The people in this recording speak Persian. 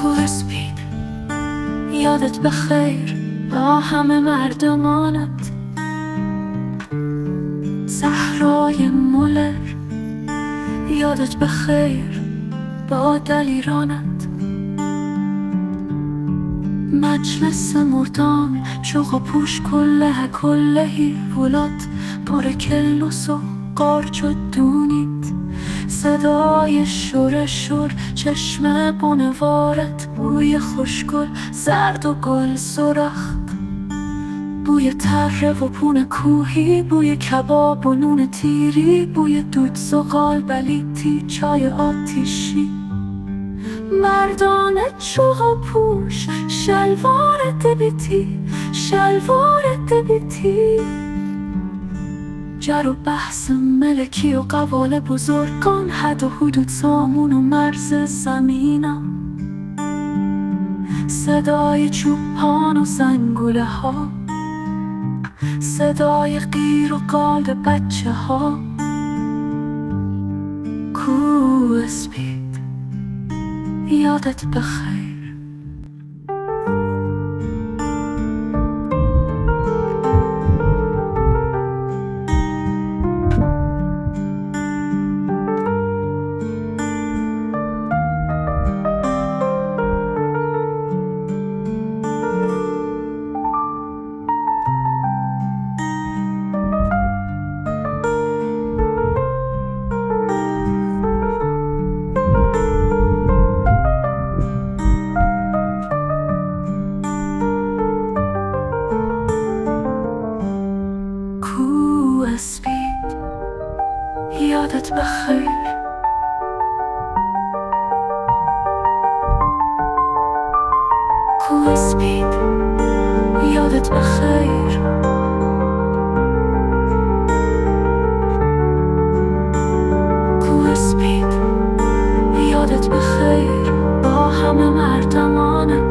کوه سپید یادت بخیر با همه مردمانت. صحرای مولر یادت بخیر با دلیرانت. مجلس مردان شوق و پوش کلهی ولات پر کلوس و قارچ و دونیت. صدای شور چشم بنوارت، بوی خوشگل زرد و گل سرخ، بوی تره و پون کوهی، بوی کباب و نون تیری، بوی دود زغال بلیتی چای آتیشی. مردان چوغ و پوش شلوار دبیتی، جر و بحث ملکی و قوال بزرگان، حد و حدود سامون و مرز زمینم. صدای چوپان و زنگوله ها، صدای قیر و قال بچه ها. کوه سپید یادت بخیر. کوه سپید یادت بخیر. کوه سپید یادت بخیر. کوه سپید یادت بخیر با همه مردمانت.